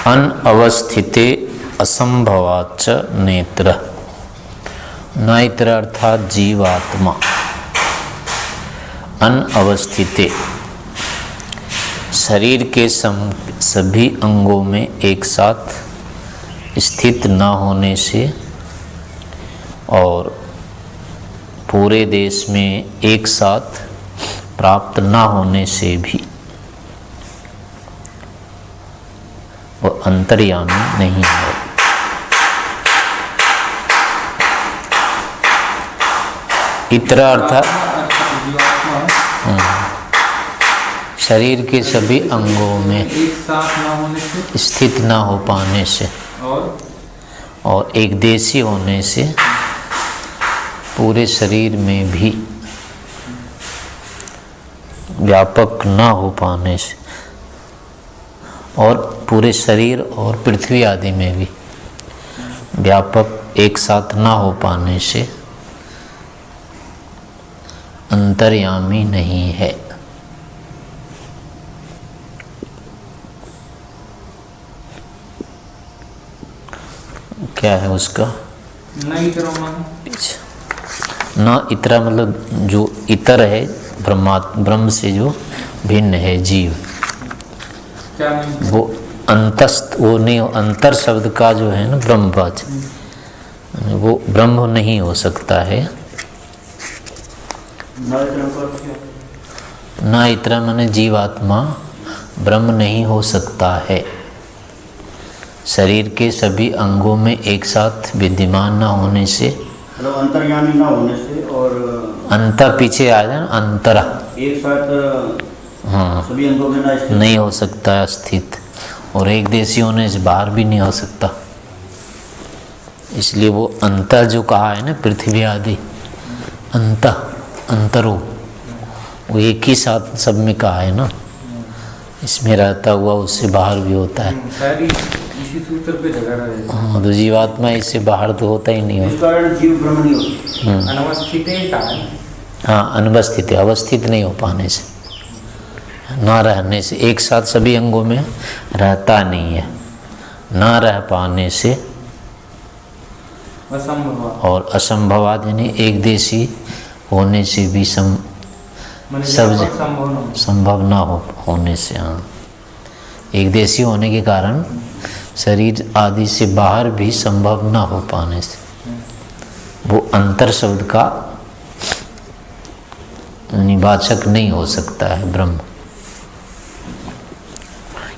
अनवस्थिते असंभवाच्च नेत्र। नेत्र अर्थात जीवात्मा। अनवस्थिते शरीर के सभी अंगों में एक साथ स्थित न होने से और पूरे देश में एक साथ प्राप्त न होने से भी वह अंतर्यामी नहीं है। इतरा अर्थात शरीर के सभी अंगों में एक साथ न होने से, स्थित न हो पाने से और एक देशी होने से पूरे शरीर में भी व्यापक न हो पाने से और पूरे शरीर और पृथ्वी आदि में भी व्यापक एक साथ न हो पाने से अंतर्यामी नहीं है। क्या है उसका? न इतरा मतलब जो इतर है, ब्रह्म से जो भिन्न है जीव, वो अंतस्थ वो नहीं हो। अंतर शब्द का जो है ना ब्रह्मवाच, वो ब्रह्म नहीं हो सकता है। न इतरा माने जीवात्मा ब्रह्म नहीं हो सकता है। शरीर के सभी अंगों में एक साथ विद्यमान न होने से, अंतर्यामी न होने से और अंतर पीछे आ जाए, अंतरा एक साथ हाँ सभी अंगों में नहीं हो सकता है स्थित, और एक देशी होने से बाहर भी नहीं हो सकता। इसलिए वो अंतर जो कहा है ना, पृथ्वी आदि अंतरो, वो एक ही साथ सब में कहा है ना, इसमें रहता हुआ उससे बाहर भी होता है। इसी सूत्र पे झगड़ा है। हाँ, तो जीवात्मा इससे बाहर तो होता ही नहीं इस कारण जीव ब्रह्म नहीं होता। अनवस्थित हाँ, अनवस्थित अवस्थित नहीं हो पाने से, ना रहने से, एक साथ सभी अंगों में रहता नहीं है, ना रह पाने से और असंभवाद यानी एक देशी होने से भी सब संभव ना होने से। हाँ, एक देशी होने के कारण शरीर आदि से बाहर भी संभव ना हो पाने से वो अंतर शब्द का निवाचक नहीं हो सकता है ब्रह्म,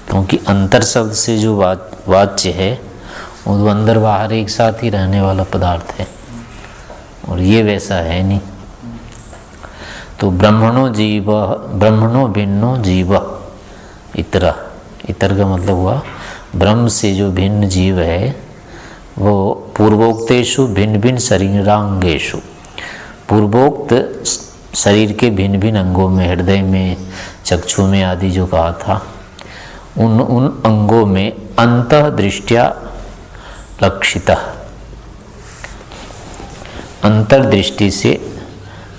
क्योंकि अंतर शब्द से जो वाच्य है वो अंदर बाहर एक साथ ही रहने वाला पदार्थ है, और ये वैसा है नहीं। तो ब्रह्मणो भिन्नो जीव इतरा। इतर का मतलब हुआ ब्रह्म से जो भिन्न जीव है वो पूर्वोक्तेषु भिन्न भिन्न शरीरांगेषु, पूर्वोक्त शरीर के भिन्न भिन्न अंगों में, हृदय में, चक्षु में आदि जो कहा था, उन अंगों में अंतर्दृष्टिया लक्षितः, अंतर्दृष्टि से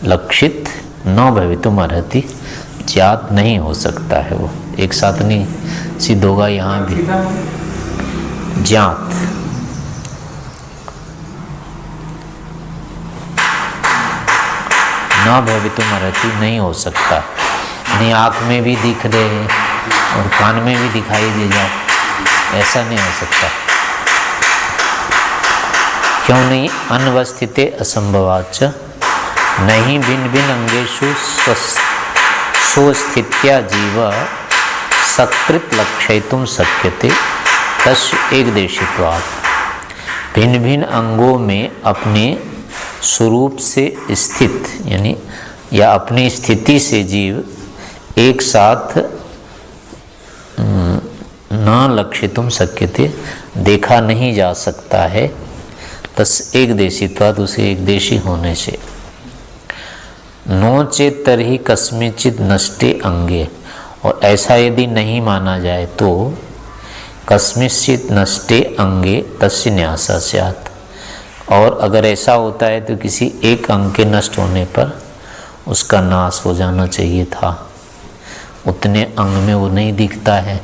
लक्षित न भवितुम अर्हति, ज्ञात नहीं हो सकता है। वो एक साथ नहीं सिद्ध होगा। यहाँ भी ज्ञात न भवितुम अर्हति नहीं हो सकता, नहीं आँख में भी दिख रहे हैं और कान में भी दिखाई दे जाए, ऐसा नहीं हो सकता। क्यों नहीं? अनवस्थिते असंभवाच्च नहीं भिन्न भिन्न अंगेषु स्वस्थित्या जीव सकृत लक्षयितुं शक्यते तस्य एकदेशित्वात्। भिन्न भिन्न अंगों में अपने स्वरूप से स्थित यानी या अपनी स्थिति से जीव एक साथ न लक्षितुं शक्यते, देखा नहीं जा सकता है। तस् एकदेशित्वात्, उसे एक देशी होने से। नो चेत तरहि कस्मिंचित् नष्टे अंगे, और ऐसा यदि नहीं माना जाए तो कस्मिंचित् नष्टे अंगे तस्य न्यासः स्यात्, और अगर ऐसा होता है तो किसी एक अंग के नष्ट होने पर उसका नाश हो जाना चाहिए था। उतने अंग में वो नहीं दिखता है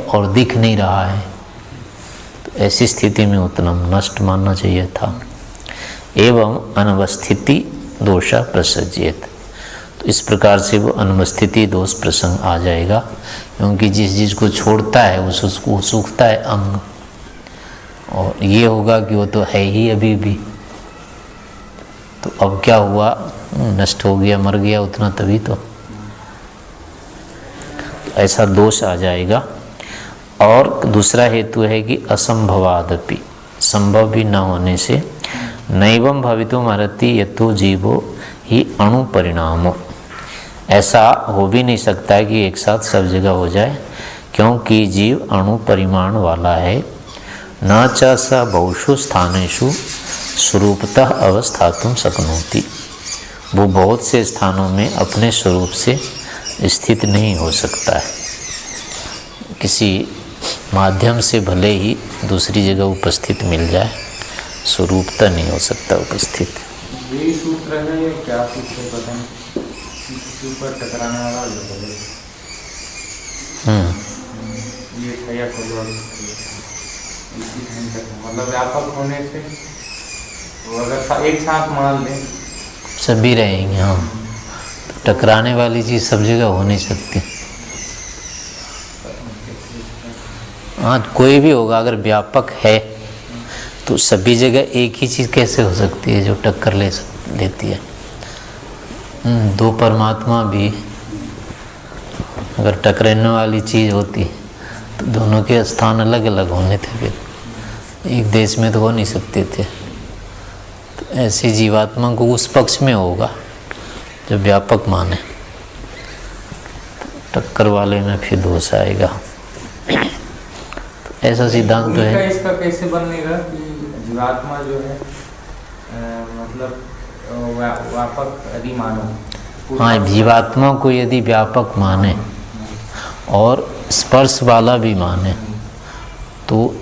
और दिख नहीं रहा है, तो ऐसी स्थिति में उतना नष्ट मानना चाहिए था। एवं अनुवस्थिति दोषा प्रसज्येत, तो इस प्रकार से वो अनुवस्थिति दोष प्रसंग आ जाएगा, क्योंकि जिस चीज़ को छोड़ता है उसको सूखता है अंग, और ये होगा कि वो तो है ही अभी भी, तो अब क्या हुआ, नष्ट हो गया, मर गया उतना, तभी तो ऐसा दोष आ जाएगा। और दूसरा हेतु है कि असंभवादपि, संभव भी न होने से, नैवं भवितुम अर्हति यतो जीवो ही अणु परिणामो, ऐसा हो भी नहीं सकता है कि एक साथ सब जगह हो जाए, क्योंकि जीव अणु परिमाण वाला है। न च स बहुषु स्थानेषु स्वरूपतः अवस्थातुं शक्नोति, वो बहुत से स्थानों में अपने स्वरूप से स्थित नहीं हो सकता है, किसी माध्यम से भले ही दूसरी जगह उपस्थित मिल जाए, स्वरूपता नहीं हो सकता उपस्थित। यही सूत्र है या क्या सूत्र है, पता नहीं, इसके ऊपर टकराने वाला ये था या कोई और इसी टाइम तक, मतलब व्यापक होने से वो अगर एक साथ मान लें सभी रहेंगे। हाँ, तो टकराने वाली चीज़ सब जगह हो नहीं सकती। हाँ, कोई भी होगा, अगर व्यापक है तो सभी जगह एक ही चीज़ कैसे हो सकती है जो टक्कर लेती है। दो परमात्मा भी अगर टकराने वाली चीज़ होती तो दोनों के स्थान अलग अलग होने थे, फिर एक देश में तो हो नहीं सकते थे। तो ऐसे जीवात्मा को उस पक्ष में होगा जो व्यापक माने, टक्कर वाले में फिर दोष आएगा। तो ऐसा सिद्धांत तो है। इसका कैसे बनेगा कि जीवात्मा जो है मतलब व्यापक यदि मानो, हाँ, जीवात्मा को यदि व्यापक माने और स्पर्श वाला भी माने, तो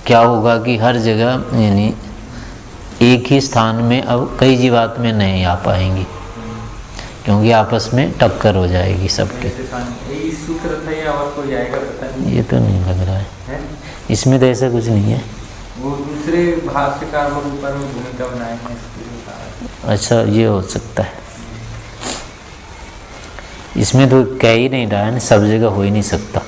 क्या होगा कि हर जगह यानी एक ही स्थान में अब कई जीवात्माएं नहीं आ पाएंगी, क्योंकि आपस में टक्कर हो जाएगी सबके। यही सूत्र था या और कोई आएगा पता नहीं, ये तो नहीं लग रहा है, इसमें तो ऐसा कुछ नहीं है। वो दूसरे भाष्यकार लोग ऊपर में भूमिका बनाए हैं इसके। अच्छा, ये हो सकता है, इसमें तो कह ही नहीं रहा है ना, सब जगह हो ही नहीं सकता।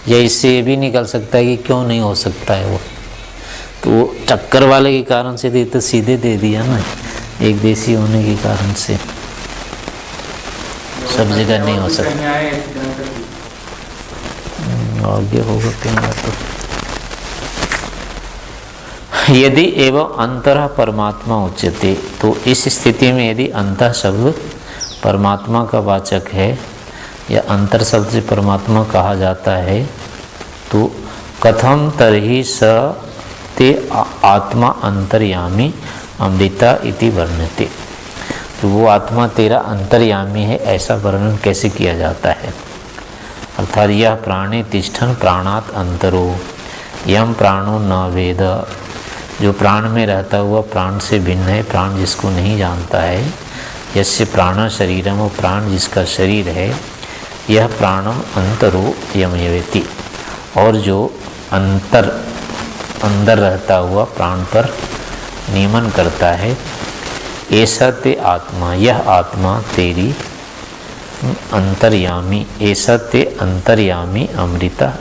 या इससे ये भी निकल सकता है कि क्यों नहीं हो सकता है वो, तो टक्कर वाले के कारण से दे तो सीधे दे दिया ना, एक देशी होने के कारण से सब जगह नहीं हो सकता। आगे होगा क्या तो, यदि एवं अंतरः परमात्मा उच्यते, तो इस स्थिति में यदि अंतः शब्द परमात्मा का वाचक है या अंतर शब्द से परमात्मा कहा जाता है, तो कथम तरहि स ते आत्मा अंतर्यामी अमृता इति वर्ण्यते, तो वो आत्मा तेरा अंतर्यामी है ऐसा वर्णन कैसे किया जाता है। अर्थात यह प्राणे तिष्ठन प्राणात अंतरो यम प्राणो न वेद, जो प्राण में रहता हुआ प्राण से भिन्न है, प्राण जिसको नहीं जानता है। यस्य प्राण शरीरम, वो प्राण जिसका शरीर है, यह प्राणम अंतरो यमयवेति, और जो अंदर रहता हुआ प्राण पर नियमन करता है। ऐसा ते आत्मा, यह आत्मा तेरी अंतर्यामी, ऐसा ते अंतर्यामी अमृता,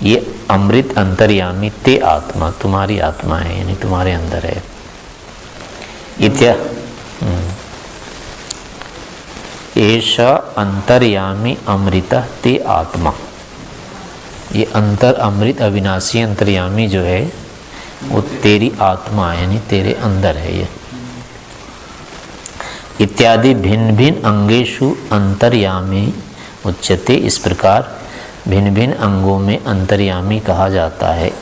ये अमृत अंतर्यामी ते आत्मा, तुम्हारी आत्मा है, यानी तुम्हारे अंदर है। इत्या ऐसा अंतर्यामी अमृता ते आत्मा, ये अंतर अमृत अविनाशी अंतर्यामी जो है वो तेरी आत्मा यानी तेरे अंदर है ये। इत्यादि भिन्न भिन्न अंगेषु अंतर्यामी उच्यते, इस प्रकार भिन्न भिन्न अंगों में अंतर्यामी कहा जाता है।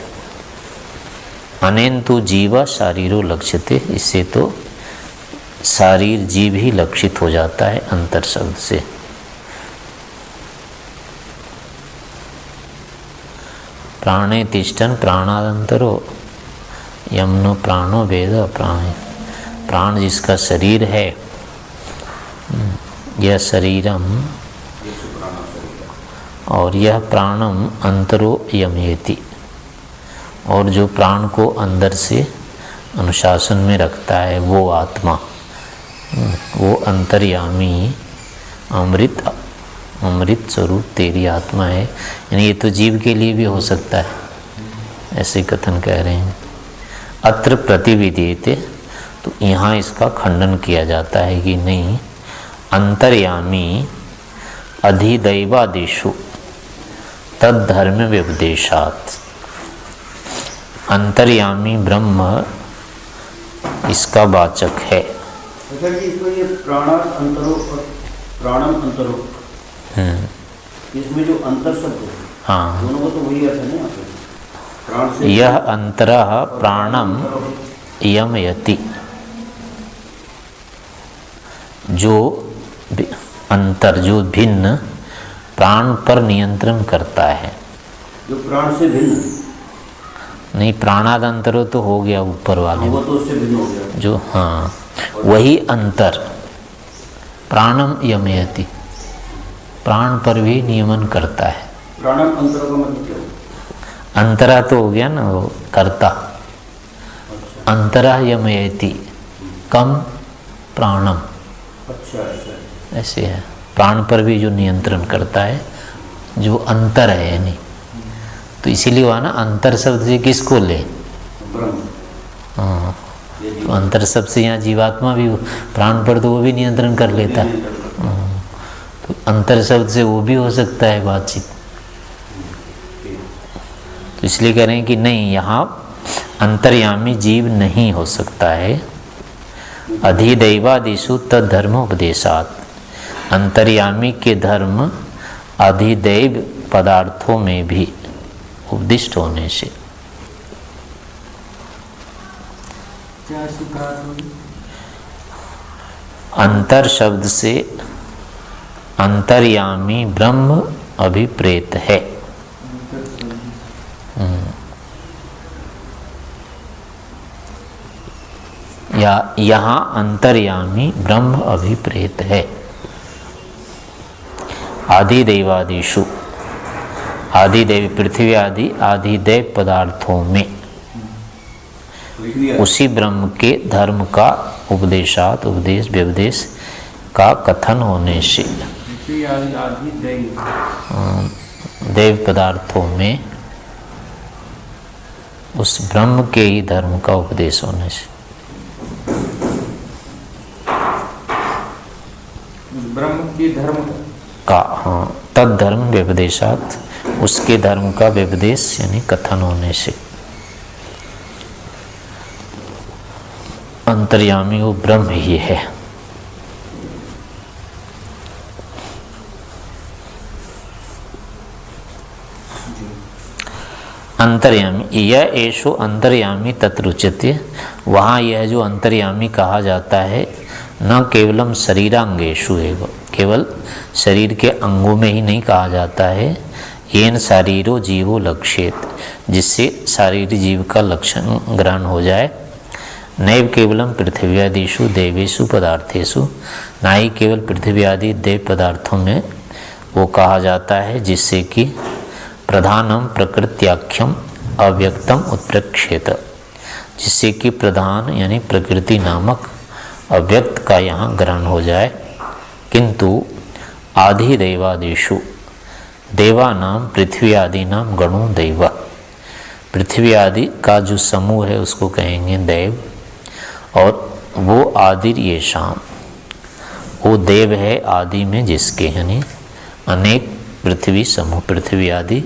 अनेन तो जीवा शारीरो लक्ष्यते, इससे तो शारीर जीव ही लक्षित हो जाता है अंतर शब्द से। प्राणे तिष्ठन प्राणादंतरो यमनो प्राणो वेद, प्राण जिसका शरीर है, यह शरीरम और यह प्राणम अंतरो यमयति, और जो प्राण को अंदर से अनुशासन में रखता है वो आत्मा, वो अंतर्यामी अमृत स्वरूप तेरी आत्मा है। यानी ये तो जीव के लिए भी हो सकता है, ऐसे कथन कह रहे हैं। अत्र प्रतिविधीयते, तो यहाँ इसका खंडन किया जाता है कि नहीं, अंतर्यामी अधिदैवादिषु तद्धर्म व्यपदेशात्, अंतर्यामी ब्रह्म इसका वाचक है। अच्छा जी, इसमें ये प्राणांतरो और प्राणम अंतरो, इसमें जो अंतर शब्द है, हाँ, दोनों को तो वही अर्थ है ना यहाँ पे? प्राण से यह अंतरः प्राणम यमयति, जो अंतर, जो भिन्न प्राण पर नियंत्रण करता है। जो प्राण से भिन्न, नहीं, प्राणादंतरो तो हो गया ऊपर वाले, वो तो उससे भिन्न हो गया। जो, हाँ, वही अंतर प्राणम यमयति, प्राण पर भी नियमन करता है। प्राणम अंतरो का मतलब क्या है? अंतरा तो हो गया ना, वो कर्ता। अच्छा अंतरा यमयति कम प्राणम, अच्छा अच्छा। ऐसे है, प्राण पर भी जो नियंत्रण करता है, जो अंतर है। यानी तो इसीलिए वहाँ ना अंतर शब्द से किसको ले, ब्रह्म, हाँ, ये तो अंतर शब्द से यहाँ जीवात्मा भी, प्राण पर तो वो भी नियंत्रण कर लेता है। हाँ, तो अंतर शब्द से वो भी हो सकता है बातचीत। तो इसलिए कह रहे हैं कि नहीं, यहाँ अंतर्यामी जीव नहीं हो सकता है। अधिदैवादिषु तद्धर्मोपदेशात्, अंतर्यामी के धर्म अधिदैव पदार्थों में भी उपदिष्ट होने से। क्या सूत्रार्थ होगी? अंतर शब्द से अंतर्यामी ब्रह्म अभिप्रेत है। या यहाँ अंतर्यामी ब्रह्म अभिप्रेत है। आदिदैवादिषु, आदिदेव पृथ्वी आदि आदिदेव पदार्थों में उसी ब्रह्म के धर्म का उपदेशात, उपदेश व्यपदेश का कथन होने से, आदि दैव, देव पदार्थों में उस ब्रह्म के ही धर्म का उपदेश होने से, ब्रह्म की धर्म का, हाँ, तद धर्म व्यपदेशात, उसके धर्म का व्यपदेश यानी कथन होने से। अंतर्यामी वो ब्रह्म ही है। अंतर्यामी, यह एषो अंतर्यामी तत्रुच्यते, वहाँ यह जो अंतर्यामी कहा जाता है, न केवलम शरीरांगेषु एव, केवल शरीर के अंगों में ही नहीं कहा जाता है। येन शारीरो जीवो लक्ष्येत, जिससे शारीरिक जीव का लक्षण ग्रहण हो जाए। नैव केवलम पृथ्वी आदिषु देवेषु पदार्थेषु, ना ही केवल पृथ्वी आदि देव पदार्थों में वो कहा जाता है, जिससे कि प्रधानम प्रकृत्याख्यम अव्यक्तम उत्प्रेक्षेत, जिससे कि प्रधान यानी प्रकृति नामक अव्यक्त का यहाँ ग्रहण हो जाए। किंतु आधिदैवादिषु देवानाम पृथ्वी आदि नाम गणो दैव, पृथ्वी आदि का जो समूह है उसको कहेंगे देव, और वो आदि ये शाम, वो देव है आदि में जिसके, यानी अनेक पृथ्वी समूह, पृथ्वी आदि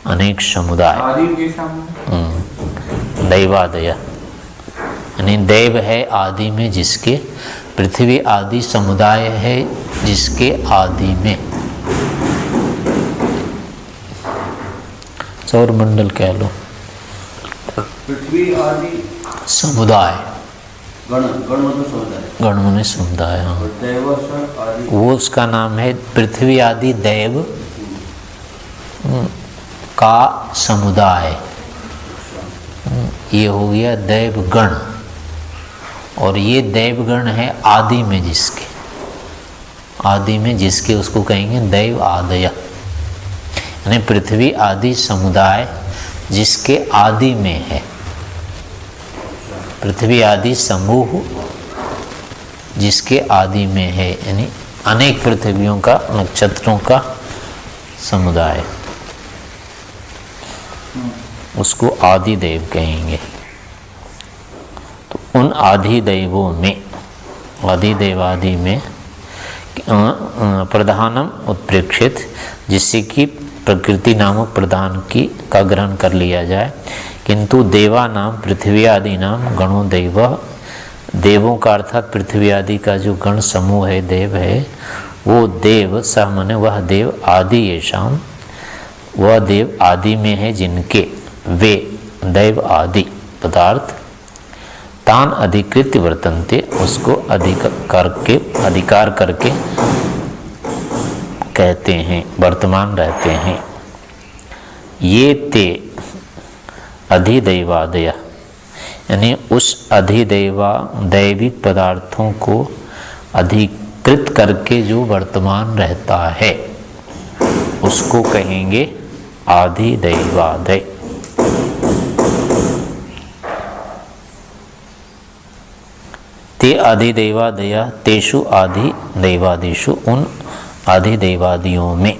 अनेक समुदाय, आदि के सामने दैवादय, यानी देव है आदि में जिसके, पृथ्वी आदि समुदाय है जिसके आदि में, सौर मंडल कह लो, पृथ्वी आदि समुदाय, गण, गण मतलब समुदाय, गण माने समुदाय, हाँ, और दैव आदि, वो उसका नाम है पृथ्वी आदि देव का समुदाय। ये हो गया देवगण, और ये देवगण है आदि में जिसके, आदि में जिसके उसको कहेंगे दैव आदय। यानी पृथ्वी आदि समुदाय जिसके आदि में है, पृथ्वी आदि समूह जिसके आदि में है, यानी अनेक पृथ्वियों का, नक्षत्रों का समुदाय, उसको आदि देव कहेंगे। तो उन आदि देवों में, आदि देवादि में प्रधानम उत्प्रेक्षित, जिससे कि प्रकृति नामक प्रधान की का ग्रहण कर लिया जाए। किंतु देवा नाम पृथ्वी आदि नाम गणो देव, देवों का अर्थात पृथ्वी आदि का जो गण समूह है, देव है, वो देव सह माने वह देव आदि येषाम, वह देव आदि में है जिनके, वे दैव आदि पदार्थ तान अधिकृत्य वर्तन्ते, उसको अधिकार करके कहते हैं, वर्तमान रहते हैं। ये ते अधिदैवादय, यानी उस दैविक पदार्थों को अधिकृत करके जो वर्तमान रहता है उसको कहेंगे आधिदैवादय। ते आधिदैवादय तेषु आधिदैवादिषु, उन आधिदैवादियों में,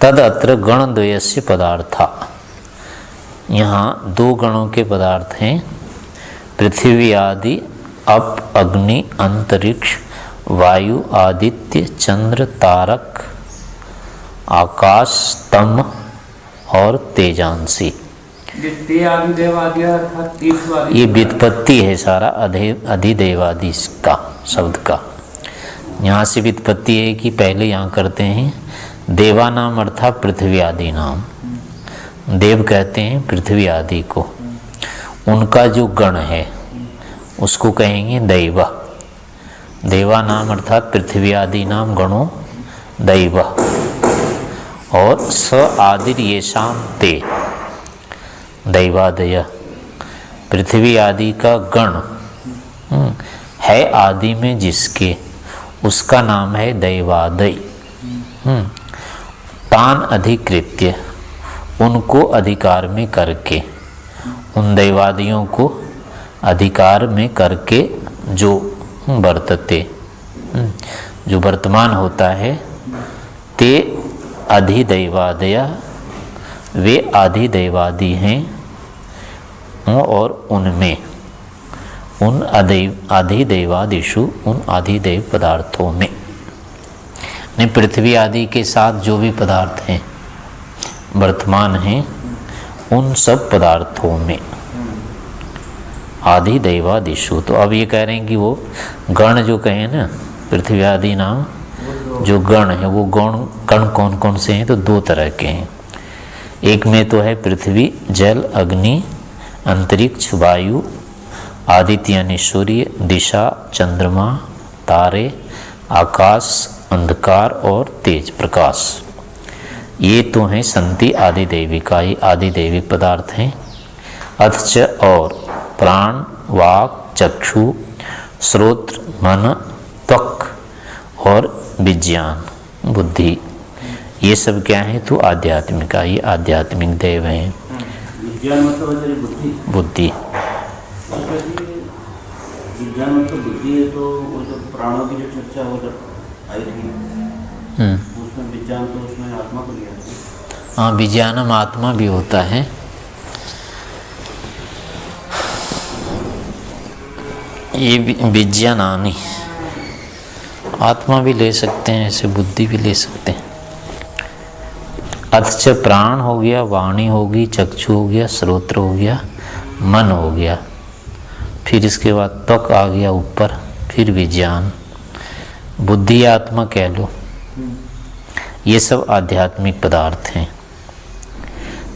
तद अत्र गणद्वयस्य पदार्था, यहाँ दो गणों के पदार्थ हैं, पृथ्वी आदि अप अग्नि अंतरिक्ष वायु आदित्य चंद्र तारक आकाश स्तंभ और तेजांसी। ये व्युत्पत्ति है सारा अधिदेवादि का शब्द का। यहाँ से व्युत्पत्ति है कि पहले यहाँ करते हैं देवा नाम अर्थात पृथ्वी आदि नाम, देव कहते हैं पृथ्वी आदि को, उनका जो गण है उसको कहेंगे दैव। देवा नाम अर्थात पृथ्वी आदि नाम गणों दैव, और स आदिर येषाम ते दैवादय, पृथ्वी आदि का गण है आदि में जिसके, उसका नाम है दैवादय। तान अधिकृत्य, उनको अधिकार में करके, उन दैवादियों को अधिकार में करके जो वर्तते, जो वर्तमान होता है, ते अधिदैवादय, वे आधिदैवादि हैं, और उनमें, उन आधिदैवादिषु, उन आधिदैव पदार्थों में, ने पृथ्वी आदि के साथ जो भी पदार्थ हैं वर्तमान हैं, उन सब पदार्थों में आधिदैवादिषु। तो अब ये कह रहे हैं कि वो गण जो कहें ना, पृथ्वी आदि नाम जो गण है, वो गण कौन कौन से हैं? तो दो तरह के हैं। एक में तो है पृथ्वी, जल, अग्नि, अंतरिक्ष, वायु, आदित्य यानी सूर्य, दिशा, चंद्रमा, तारे, आकाश, अंधकार और तेज प्रकाश। ये तो हैं संति आदिदैविका, ये आदिदैविक पदार्थ हैं। अथच और प्राण, वाक, चक्षु, श्रोत्र, मन, त्वक और विज्ञान, बुद्धि, ये सब क्या है? तो आध्यात्मिका, ये आध्यात्मिक देव हैं। विज्ञान मतलब बुद्धि, बुद्धि, विज्ञान मतलब बुद्धि है। तो वो जो प्राणों की जो चर्चा हो जब आई थी उसमें विज्ञान, तो उसमें आत्मा को लिया था। हाँ, विज्ञानम आत्मा भी होता है। ये विज्ञानानि, आत्मा भी ले सकते हैं, ऐसे बुद्धि भी ले सकते हैं। अथच प्राण हो गया, वाणी होगी, चक्षु हो गया, श्रोत्र हो गया, मन हो गया, फिर इसके बाद त्वक आ गया ऊपर, फिर विज्ञान, बुद्धि, आत्मा कह लो, ये सब आध्यात्मिक पदार्थ हैं।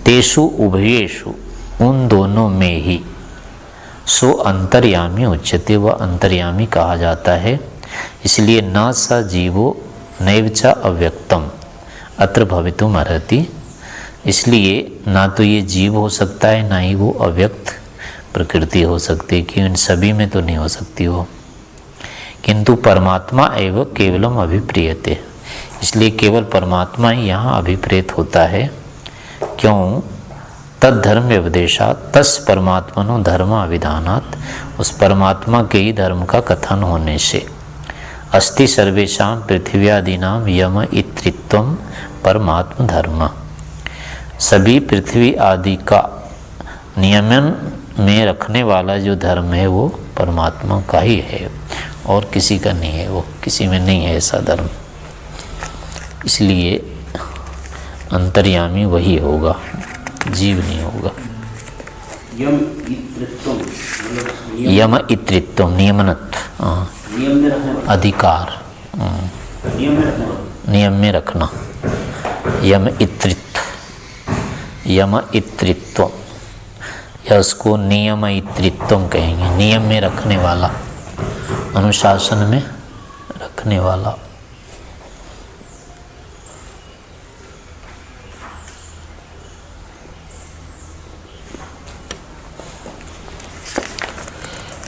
तेषु उभयेषु, उन दोनों में ही, सो अंतर्यामी उच्यते, वह अंतर्यामी कहा जाता है। इसलिए न स जीवो नैव च अव्यक्तम अत्र भवितुम अर्हति, इसलिए ना तो ये जीव हो सकता है, ना ही वो अव्यक्त प्रकृति हो सकती है, कि इन सभी में तो नहीं हो सकती वो। किंतु परमात्मा एव केवलम अभिप्रियते, इसलिए केवल परमात्मा ही यहाँ अभिप्रेत होता है। क्यों? तद्धर्म व्यपदेशात तस् परमात्मनो धर्म अभिधानात्, उस परमात्मा के ही धर्म का कथन होने से। अस्ति सर्वेषां पृथिव्यादीनां यम इत्रित्वं परमात्म धर्म, सभी पृथ्वी आदि का नियमन में रखने वाला जो धर्म है वो परमात्मा का ही है और किसी का नहीं है, वो किसी में नहीं है ऐसा धर्म। इसलिए अंतर्यामी वही होगा, जीव नहीं होगा। यम इत्रित्वम मतलब यम इत्रित्वम नियमनत्व, नियम में रखने वाला, अधिकार, नियम में रखने वाला, नियम में रखना। यम इत्रित्व, यम इत्रित्वम, या उसको नियमयित्रित्वम कहेंगे, नियम में रखने वाला, अनुशासन में रखने वाला।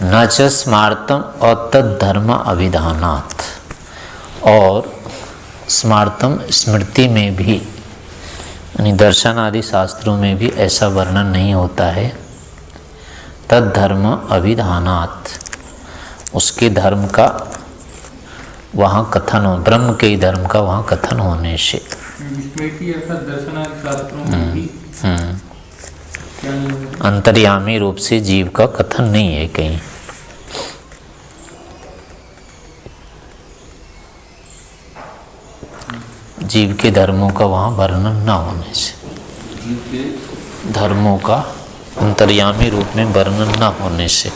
न च स्मार्तम और तद्धर्म अभिधानात्, और स्मार्तम स्मृति में भी यानी दर्शन आदि शास्त्रों में भी ऐसा वर्णन नहीं होता है। तद्धर्म अभिधानात्, उसके धर्म का वहाँ कथन हो, ब्रह्म के ही धर्म का वहाँ कथन होने से। स्मृति अर्थात दर्शन आदि शास्त्रों में भी क्या नहीं होता? अंतर्यामी रूप से जीव का कथन नहीं है कहीं। जीव के धर्मों का वहाँ वर्णन न होने से, जीव के धर्मों का अंतर्यामी रूप में वर्णन न होने से,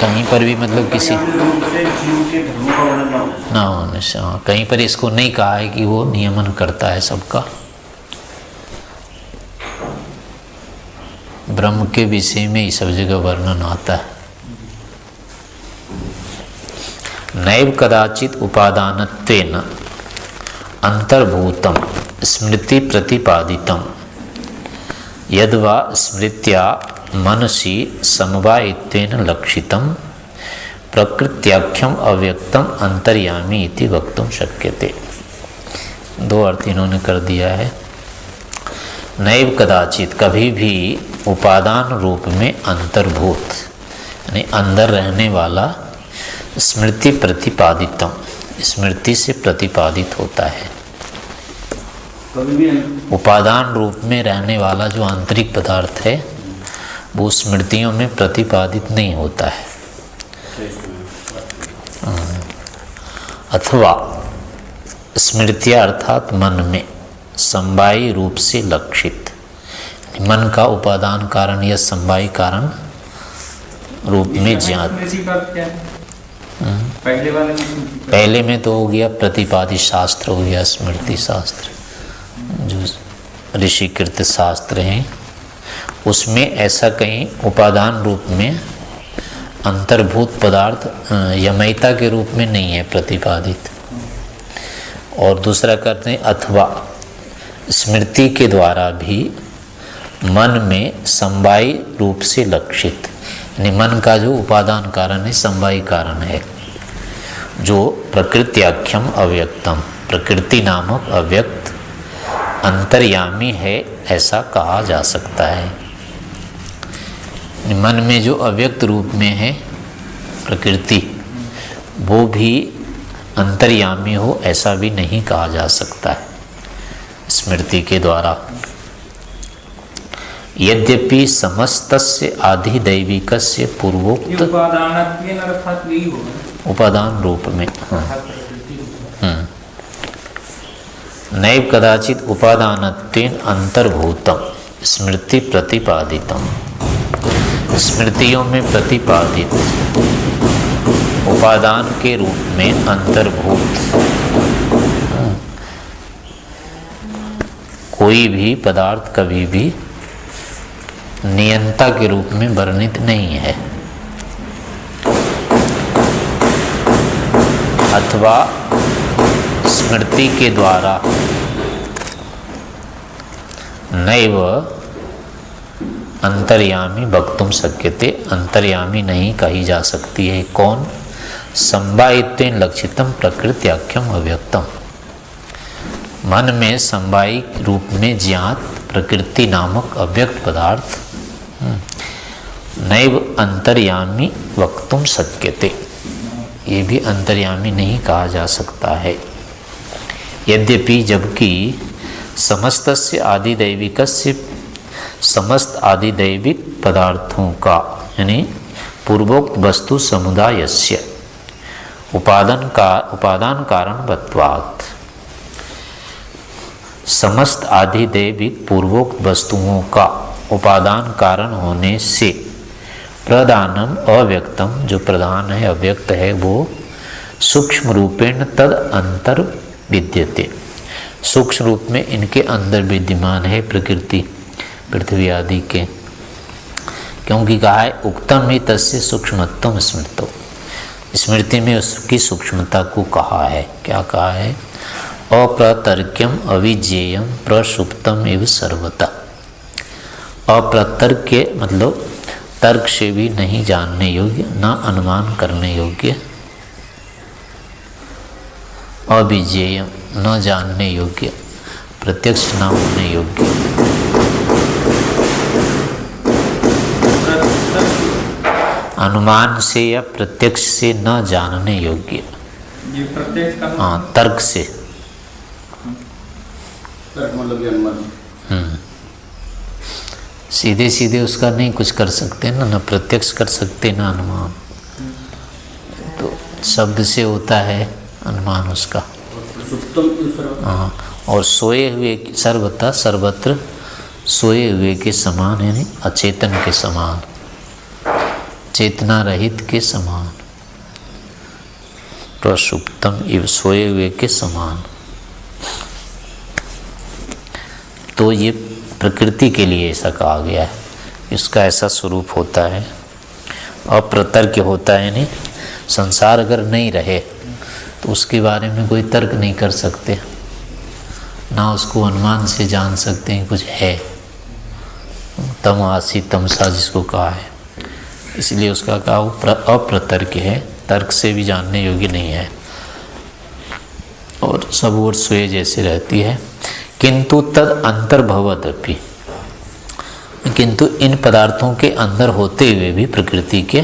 कहीं पर भी मतलब किसी रूप से जीव के धर्मों का वर्णन न होना ना होने से, हाँ, कहीं पर इसको नहीं कहा है कि वो नियमन करता है सबका। ब्रह्म के विषय में ही सब जगह वर्णन आता है। नैव कदाचित उपादानत्वेन अंतर्भूतम स्मृति प्रतिपादितम यद्वा स्मृत्या मनसि समवायित्वेन लक्षितम प्रकृत्याख्यम अव्यक्तम अंतर्यामी इति वक्तुम शक्यते। दो अर्थ इन्होंने कर दिया है। नैव कदाचित, कभी भी, उपादान रूप में अंतर्भूत यानी अंदर रहने वाला, स्मृति प्रतिपादितम, स्मृति से प्रतिपादित होता है। कभी भी उपादान रूप में रहने वाला जो आंतरिक पदार्थ है वो स्मृतियों में प्रतिपादित नहीं होता है। अथवा स्मृतियाँ अर्थात मन में समवायी रूप से लक्षित, मन का उपादान कारण या समवायी कारण रूप में ज्ञात। स्मृति का अर्थ क्या है? पहले वाले में स्मृति का- पहले में तो हो गया प्रतिपादित शास्त्र, हो गया स्मृति शास्त्र, जो ऋषिकृत शास्त्र हैं उसमें ऐसा कहीं उपादान रूप में अंतर्भूत पदार्थ यमयता के रूप में नहीं है प्रतिपादित। और दूसरा करते हैं अथवा स्मृति के द्वारा भी मन में समवायी रूप से लक्षित, यानी मन का जो उपादान कारण है समवायी कारण है, जो प्रकृत्याख्यम अव्यक्तम, प्रकृति नामक अव्यक्त अंतर्यामी है ऐसा कहा जा सकता है। मन में जो अव्यक्त रूप में है प्रकृति, वो भी अंतर्यामी हो ऐसा भी नहीं कहा जा सकता है स्मृति के द्वारा। यद्यपि समस्तस्य आधिदैविकस्य पूर्वोक्त उपादानत्वेन अर्थात यही होगा, उपादान रूप में, हाँ, अर्थात प्रकृति रूप। नैव कदाचित उपादानत्वेन अंतर्भूतम स्मृति प्रतिपादितम, स्मृतियों में प्रतिपादित उपादान के रूप में अंतर्भूत कोई भी पदार्थ कभी भी नियंता के रूप में वर्णित नहीं है। अथवा स्मृति के द्वारा नैव अंतर्यामी वक्तुम शक्यते, अंतर्यामी नहीं कही जा सकती है। कौन? संवायित्वेन लक्षितम प्रकृत्याख्यम अव्यक्तम। मन में संवायिक रूप में ज्ञात प्रकृति नामक अव्यक्त पदार्थ नैव अंतर्यामी वक्तुम शक्यते, ये भी अंतर्यामी नहीं कहा जा सकता है। यद्यपि जबकि समस्तस्य आदिदैविकस्य समस्त आदिदैविक पदार्थों का यानी पूर्वोक्त वस्तु समुदायस्य उपादान कारणवत्वात्, समस्त आदिदैविक पूर्वोक्त वस्तुओं का उपादान कारण होने से प्रधानम अव्यक्तम, जो प्रधान है अव्यक्त है, वो सूक्ष्म रूपेण तद अंतर विद्यते, सूक्ष्म रूप में इनके अंदर विद्यमान है प्रकृति पृथ्वी आदि के। क्योंकि कहा है उक्तम ही तस्य सूक्ष्मत्वम स्मृतो, स्मृति में उसकी सूक्ष्मता को कहा है। क्या कहा है? अप्रतर्क्यम अविज्ञेयम प्रसुप्तम एवं सर्वतः। अप्रतर्क्य मतलब तर्क से भी नहीं जानने योग्य, न अनुमान करने योग्य, अविज्ञेयम न जानने योग्य, प्रत्यक्ष न होने योग्य, अनुमान से या प्रत्यक्ष से न जानने योग्य। ये प्रत्यक्ष का हाँ, तर्क से, तर्क मतलब ये अनुमान। सीधे सीधे उसका नहीं कुछ कर सकते ना, न प्रत्यक्ष कर सकते न अनुमान। तो शब्द से होता है अनुमान उसका। हाँ, और सोए हुए सर्वथा सर्वत्र सोए हुए के समान, यानी अचेतन के समान, चेतना रहित के समान, प्रसुप्तम इव सोए हुए के समान। तो ये प्रकृति के लिए ऐसा कहा गया है, इसका ऐसा स्वरूप होता है। अप्रतर्क होता है, यानी संसार अगर नहीं रहे तो उसके बारे में कोई तर्क नहीं कर सकते, ना उसको अनुमान से जान सकते हैं कुछ है। तम आसी तमसा जिसको कहा है, इसलिए उसका कहा वो अप्रतर्क है, तर्क से भी जानने योग्य नहीं है और सब ओर सोए जैसे रहती है। किंतु तद अंतर्भवदपि, किंतु इन पदार्थों के अंदर होते हुए भी प्रकृति के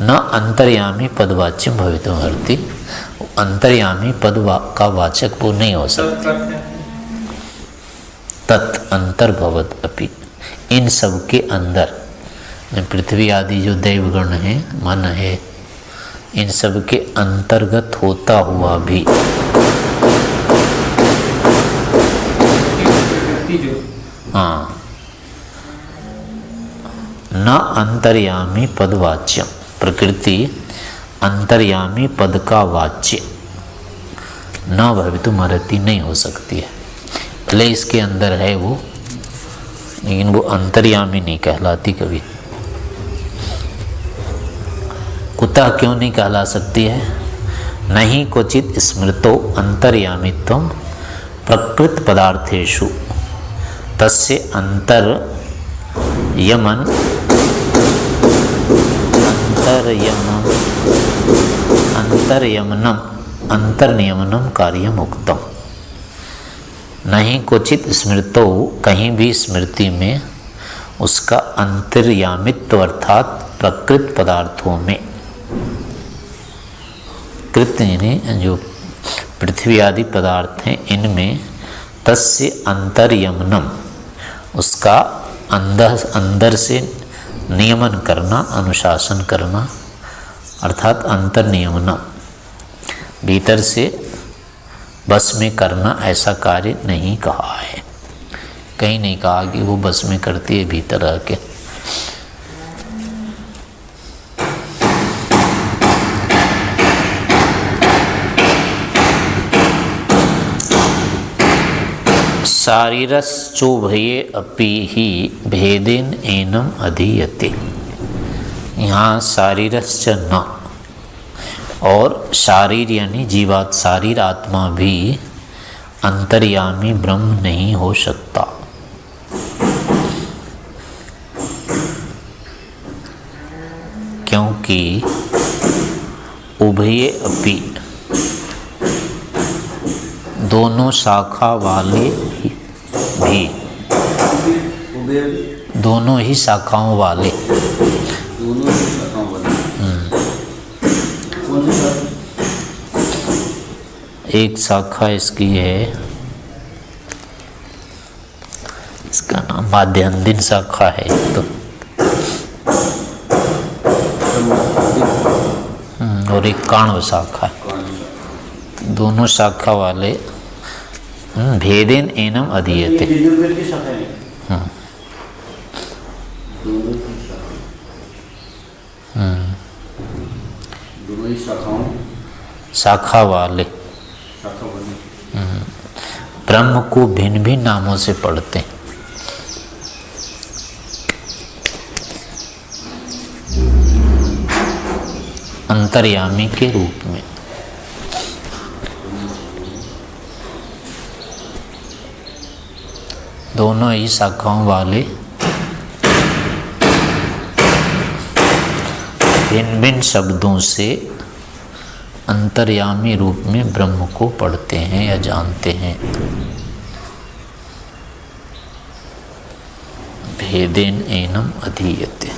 न अंतर्यामी पदवाच्यम भवितुमर्हति, अंतर्यामी पद का वाचक वो नहीं हो सकते। तत् अंतर्भवत अपि, इन सब के अंदर पृथ्वी आदि जो दैवगण है, मन है, इन सब के अंतर्गत होता हुआ भी हाँ, न अंतर्यामी पद वाच्यम, प्रकृति अंतर्यामी पद का वाच्य न भवितुमर्हति नहीं हो सकती है। भले इसके अंदर है वो, लेकिन वो अंतर्यामी नहीं कहलाती कभी। कुतः क्यों नहीं कहला सकती है? नहीं क्वचित स्मृतो अंतर्यामित्वं प्रकृत पदार्थेषु तस्य अंतर्नियमनम कार्यम उक्तम। नहीं क्वचित स्मृतो, कहीं भी स्मृति में उसका अंतर्यामित्व अर्थात प्रकृत पदार्थों में, कृत यानी जो पृथ्वी आदि पदार्थ हैं इनमें, तस्य अंतर्यमनम उसका अंदर से नियमन करना, अनुशासन करना, अर्थात अंतर्नियमनम भीतर से बस में करना, ऐसा कार्य नहीं कहा है। कहीं नहीं कहा कि वो बस में करती है भीतर रह के। शारीरश्चोभये अपि ही भेदेन एनम अधीयते। यहाँ शारीरश्च न, और शारीर यानी जीवात शारीर आत्मा भी अंतर्यामी ब्रह्म नहीं हो सकता। क्योंकि उभये अपि, दोनों शाखा वाले भी, दोनों ही शाखाओं वाले, दोनों ही शाखाओं वाले। कौन सी शाखा? एक शाखा इसकी है, इसका नाम माध्यान्दिन शाखा है। तो और एक काण्व शाखा है। दोनों शाखा वाले भेदेन एनम अधीयते। यजुर्वेद की शाखा है। दोनों ही शाखा, दोनों ही शाखाओं, शाखा वाले शाखा वाले ब्रह्म को भिन्न भिन्न नामों से पढ़ते हैं। अंतर्यामी के रूप में। दोनों ही शाखाओं वाले भिन्न भिन्न शब्दों से अंतर्यामी रूप में ब्रह्म को पढ़ते हैं या जानते हैं। भेदेन एनम अधीयते,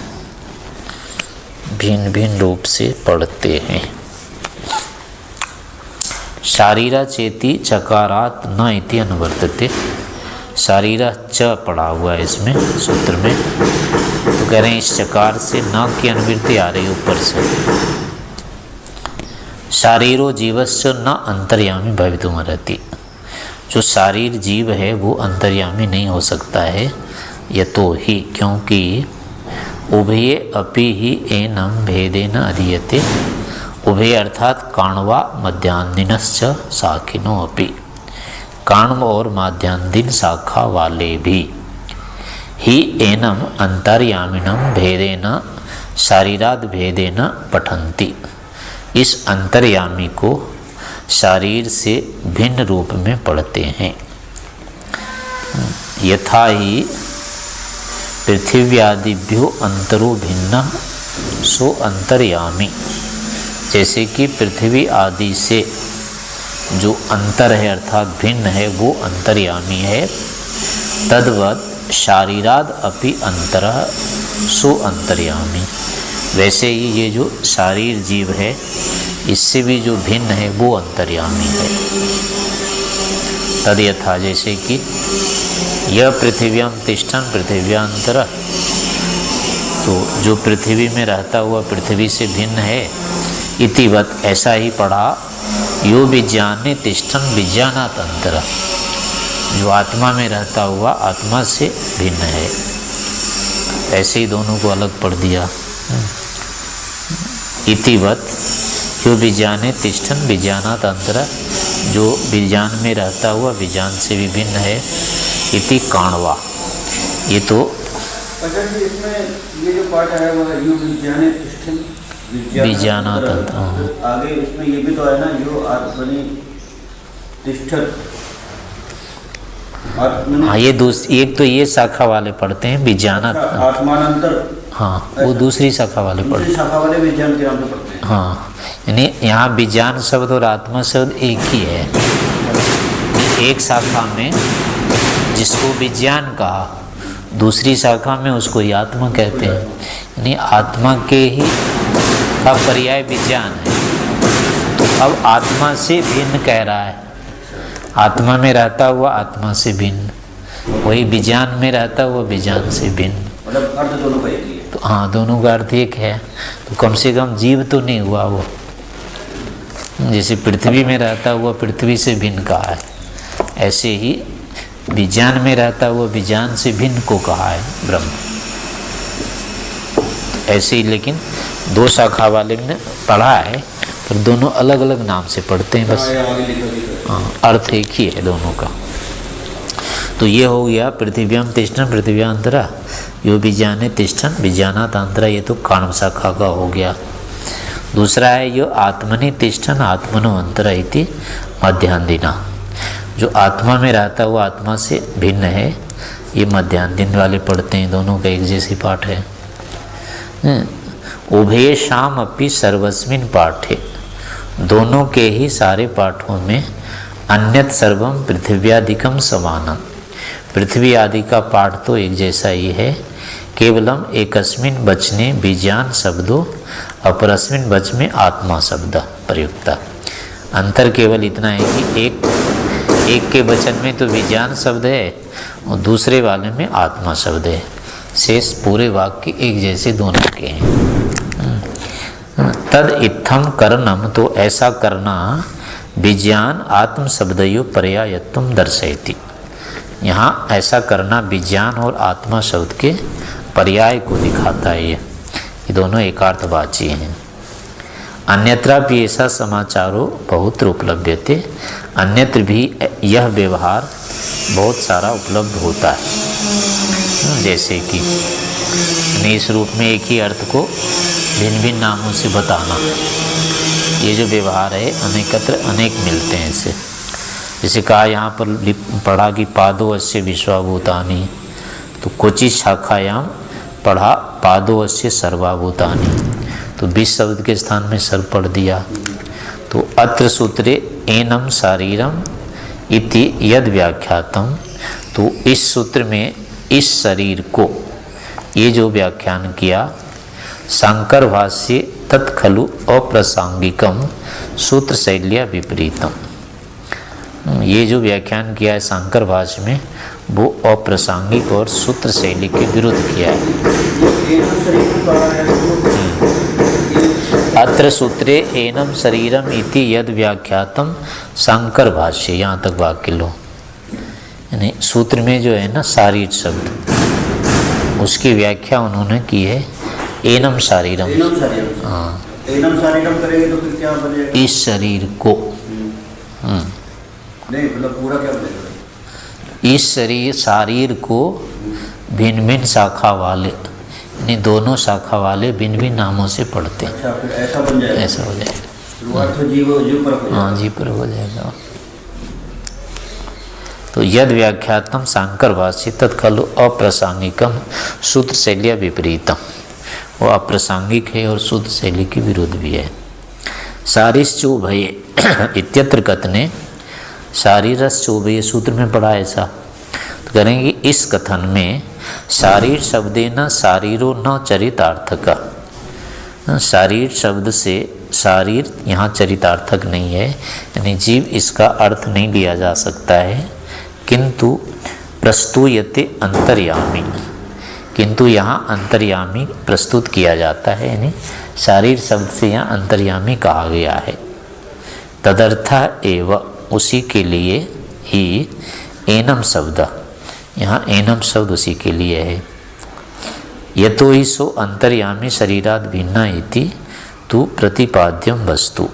भिन्न भिन्न रूप से पढ़ते हैं। शारीरा चेति चकारात न इति अनुवर्तते। शारीरा च पड़ा हुआ है इसमें सूत्र में, तो कह रहे हैं इस चकार से न की अनुवृत्ति आ रही ऊपर से। शारीरो जीवस्य न अंतर्यामी भवितुमर्हति। जो शारीर जीव है वो अंतर्यामी नहीं हो सकता है, यतो ही क्योंकि उभये अपि ही एनम भेदेन अधीयते। उभय अर्थात काण्वा मध्यान्दिनश्च शाखिनो अपि, काण्व और माध्यान्दिन शाखा वाले भी ही एनम अंतर्यामिनम भेदेन शारीराद भेदेन पठन्ति। इस अंतर्यामी को शारीर से भिन्न रूप में पढ़ते हैं। यथा ही पृथिव्यादिभ्यो अंतरो भिन्न सो अंतर्यामी। जैसे कि पृथ्वी आदि से जो अंतर है अर्थात भिन्न है वो अंतर्यामी है। तद्वत् शारीराद अपि अंतरः सो अंतर्यामी। वैसे ही ये जो शारीर जीव है इससे भी जो भिन्न है वो अंतर्यामी है। तद यथा जैसे कि यह पृथिव्यां तिष्ठन् पृथिव्यांतरः, तो जो पृथ्वी में रहता हुआ पृथ्वी से भिन्न है। इतिवत ऐसा ही पढ़ा यो विज्ञाने तिष्ठन् विज्ञानात् अंतरः, जो आत्मा में रहता हुआ आत्मा से भिन्न है। ऐसे ही दोनों को अलग पढ़ दिया। इतिवत यो विज्ञाने तिष्ठन् विज्ञानात् अंतरः, जो विज्ञान में रहता हुआ विज्ञान से भी भिन्न है। इति काण्वा। ये तो अच्छा जी, इसमें ये जो पाठ है वो है यो विज्ञाने तिष्ठन् विज्ञानात् अंतरः। आगे उसमें ये भी तो है ना, यो आत्मनि तिष्ठत्। हाँ, ये दूसरी, एक तो ये शाखा वाले पढ़ते हैं विज्ञानात्, आत्मानंतर। हाँ, वो दूसरी शाखा वाले पढ़ते हैं। दूसरी शाखा वाले विज्ञान के नाम से पढ़ते हैं। हाँ, यानी यहाँ विज्ञान शब्द और आत्मा शब्द एक ही है। एक शाखा में जिसको विज्ञान कहा, दूसरी शाखा में उसको ही आत्मा कहते हैं। यानी आत्मा के ही का पर्याय विज्ञान है। तो अब आत्मा से भिन्न कह रहा है, आत्मा में रहता हुआ आत्मा से भिन्न, वही विज्ञान में रहता हुआ विज्ञान से भिन्न। मतलब अर्थ दोनों का एक ही है। तो हाँ, दोनों का अर्थ एक है। तो कम से कम जीव तो नहीं हुआ वो। जैसे पृथ्वी में रहता हुआ पृथ्वी से भिन्न कहा है, ऐसे ही विज्ञान में रहता हुआ विज्ञान से भिन्न को कहा है ब्रह्म। ऐसे ही लेकिन दो शाखा वाले ने पढ़ा है, पर दोनों अलग अलग नाम से पढ़ते हैं बस। हाँ, अर्थ एक ही है दोनों का। तो ये हो गया पृथिव्याम तिष्ठन् पृथिव्यांतरः, यो विज्ञाने तिष्ठन् विज्ञानात् अंतरः। ये तो काण्व शाखा का हो गया। दूसरा है यो आत्मनि तिष्ठन् आत्मनो अंतरः इति मध्यान्दिना। जो आत्मा में रहता हुआ आत्मा से भिन्न है, ये मध्यान्दिन वाले पढ़ते हैं। दोनों का एक जैसी पाठ है। उभयेषाम् अपि सर्वस्मिन् पाठे, दोनों के ही सारे पाठों में अन्यत सर्वम पृथिव्यादिकम समानम, पृथ्वी आदि का पाठ तो एक जैसा ही है, केवलम एकस्मिन् वचने विज्ञान शब्दों अपरस्मिन् वच में आत्मा शब्द प्रयुक्ता। अंतर केवल इतना है कि एक के वचन में तो विज्ञान शब्द है और दूसरे वाले में आत्मा शब्द है, शेष पूरे वाक्य एक जैसे दोनों के हैं। तद इत्थम करणम, तो ऐसा करना विज्ञान आत्म शब्दयो पर्यायत्वम दर्शयति, यहाँ ऐसा करना विज्ञान और आत्मा शब्द के पर्याय को दिखाता है। ये दोनों एकार्थवाची हैं। अन्यत्र भी ऐसा समाचारों बहुत्र उपलभ्यते, अन्यत्र भी यह व्यवहार बहुत सारा उपलब्ध होता है। जैसे कि इस रूप में एक ही अर्थ को भिन्न भिन्न नामों से बताना, ये जो व्यवहार है अनेकत्र अनेक मिलते हैं इससे। जैसे कहा यहाँ पर पढ़ा कि पादो अस्य विश्वाभूतानि, तो क्वचित शाखायाम पढ़ा पादो अस्य सर्वाभूतानि, तो विश्व शब्द के स्थान में सर्व पढ़ दिया। तो अत्र सूत्रे एनम शारीरम इति यद व्याख्यातम, तो इस सूत्र में इस शरीर को ये जो व्याख्यान किया, शांकर भाष्ये तत्खलु अप्रासंगिकम सूत्र शैल्या विपरीतम, ये जो व्याख्यान किया है शांकर भाष्य में वो अप्रासंगिक और सूत्र शैली के विरुद्ध किया है। अत्र सूत्रे एनम शरीरम इति यद व्याख्यातम शांकर भाष्य, यहाँ तक वाक्य लो। यानी सूत्र में जो है ना शारीर शब्द, उसकी व्याख्या उन्होंने की है एनम शारीरम। हाँ, एनम शारीरम करेंगे तो फिर क्या बनेगा? इस शरीर को। नहीं, मतलब पूरा क्या बनेगा? इस शारीर को भिन्न भिन्न शाखा वाले, यानी दोनों शाखा वाले भिन्न भिन्न नामों से पढ़ते हैं। अच्छा, फिर ऐसा बन जाएगा? ऐसा हो जाएगा। शुरुआत तो जीव पर हो जाएगा। हाँ, जीव पर हो जाएगा। तो यद व्याख्यातम शांकर भाष्य तत्खलु अप्रासंगिकम सूत्र शैल्या विपरीतम, वो अप्रासंगिक है और सूत्र शैली के विरुद्ध भी है। शारीरश्चोभये इत्यत्र कथने, शारीरश्चोभये सूत्र में पढ़ा ऐसा, तो करेंगे इस कथन में शारीर शब्देन शारीरो न चरितार्थक, शारीर शब्द से शारीर यहाँ चरितार्थक नहीं है, यानी जीव इसका अर्थ नहीं लिया जा सकता है। किंतु प्रस्तूयते अंतर्यामी, किंतु यहाँ अंतर्यामी प्रस्तुत किया जाता है, यानी शारीर शब्द से यहाँ अंतर्यामी कहा गया है। तदर्थ एव, उसी के लिए ही एनम शब्द, यहाँ एनम शब्द उसी के लिए है। यतो ही सो अंतर्यामी शरीराद भिन्ना इति तु प्रतिपाद्यम वस्तु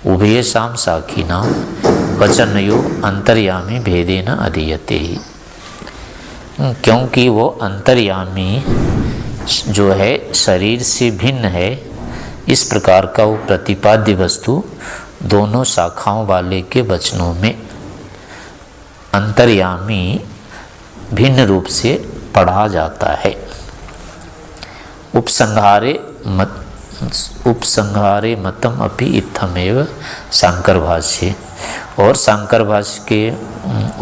उभयसाम साखिना वचनयो अंतर्यामी भेदेन अधीयते ही, क्योंकि वो अंतर्यामी जो है शरीर से भिन्न है, इस प्रकार का वो प्रतिपाद्य वस्तु दोनों शाखाओं वाले के वचनों में अंतर्यामी भिन्न रूप से पढ़ा जाता है। उपसंहारे मतम अपि इत्थमेव शांकर भाष्य, और शांकर भाष्य के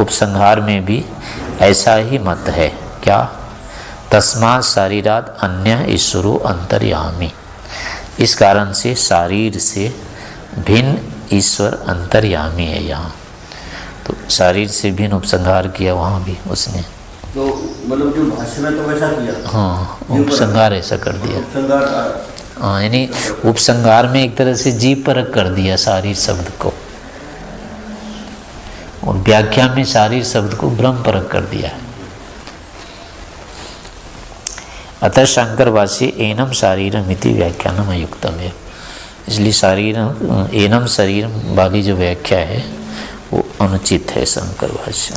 उपसंहार में भी ऐसा ही मत है। क्या? तस्मात् शारीराद अन्य ईश्वरो अंतर्यामी, इस कारण से शारीर से भिन्न ईश्वर अंतर्यामी है। यहाँ तो शारीर से भिन्न उपसंहार किया वहाँ भी उसने, तो मतलब जो भाष्य में तो वैसा किया। हाँ, उपसंहार ऐसा कर दिया। उपसंहार, हाँ, यानी उपसंहार में एक तरह से जीव परक कर दिया शारीर शब्द को, और व्याख्या में शारीर शब्द को ब्रह्म परक कर दिया है। अतः शंकर भाष्य एनम शारीरम इति व्याख्यानम अयुक्तम है, इसलिए शारीरम एनम शरीरम वाली जो व्याख्या है वो अनुचित है शंकर भाष्य।